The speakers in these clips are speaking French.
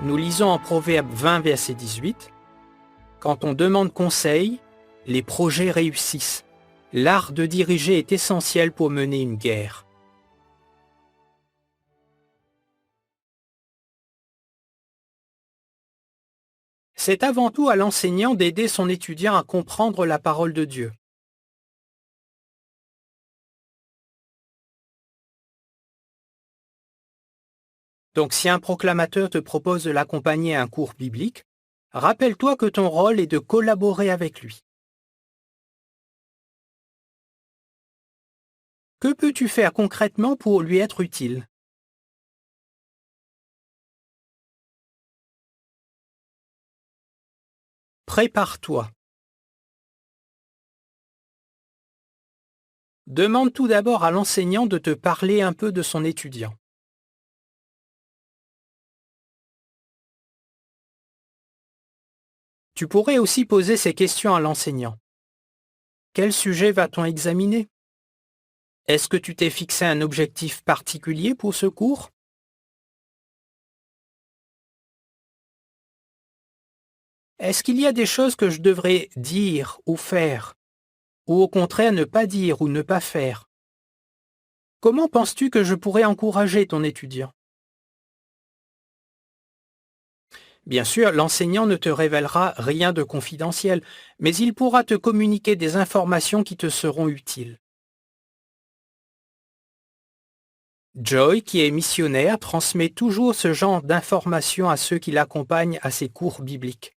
Nous lisons en Proverbe 20, verset 18, « Quand on demande conseil, les projets réussissent. L'art de diriger est essentiel pour mener une guerre. » C'est avant tout à l'enseignant d'aider son étudiant à comprendre la parole de Dieu. Donc si un proclamateur te propose de l'accompagner à un cours biblique, rappelle-toi que ton rôle est de collaborer avec lui. Que peux-tu faire concrètement pour lui être utile? Prépare-toi. Demande tout d'abord à l'enseignant de te parler un peu de son étudiant. Tu pourrais aussi poser ces questions à l'enseignant. Quel sujet va-t-on examiner? Est-ce que tu t'es fixé un objectif particulier pour ce cours? Est-ce qu'il y a des choses que je devrais dire ou faire, ou au contraire ne pas dire ou ne pas faire? Comment penses-tu que je pourrais encourager ton étudiant? Bien sûr, l'enseignant ne te révélera rien de confidentiel, mais il pourra te communiquer des informations qui te seront utiles. Joy, qui est missionnaire, transmet toujours ce genre d'informations à ceux qui l'accompagnent à ses cours bibliques.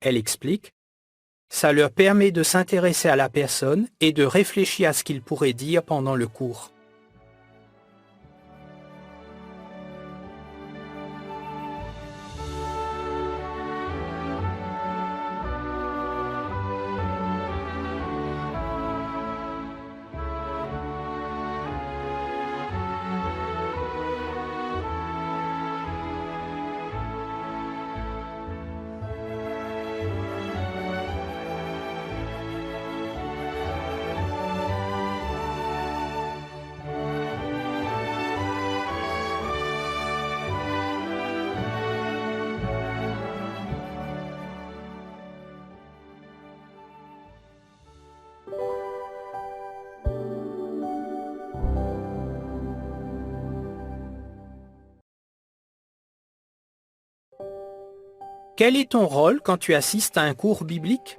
Elle explique: ça leur permet de s'intéresser à la personne et de réfléchir à ce qu'ils pourraient dire pendant le cours. Quel est ton rôle quand tu assistes à un cours biblique?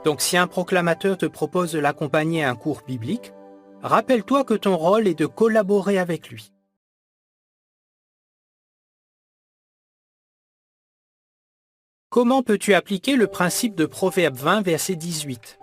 Donc si un proclamateur te propose de l'accompagner à un cours biblique, rappelle-toi que ton rôle est de collaborer avec lui. Comment peux-tu appliquer le principe de Proverbe 20, verset 18?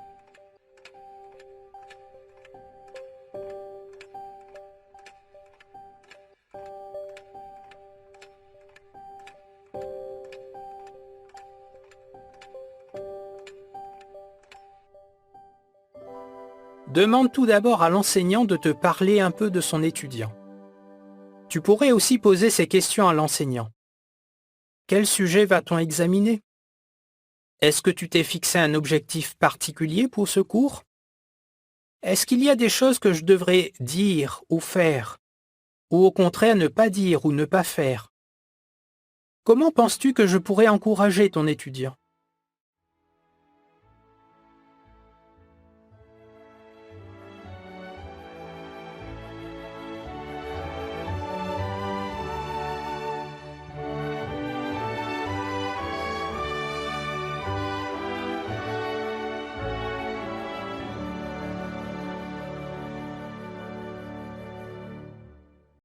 Demande tout d'abord à l'enseignant de te parler un peu de son étudiant. Tu pourrais aussi poser ces questions à l'enseignant. Quel sujet va-t-on examiner? Est-ce que tu t'es fixé un objectif particulier pour ce cours? Est-ce qu'il y a des choses que je devrais dire ou faire, ou au contraire ne pas dire ou ne pas faire? Comment penses-tu que je pourrais encourager ton étudiant?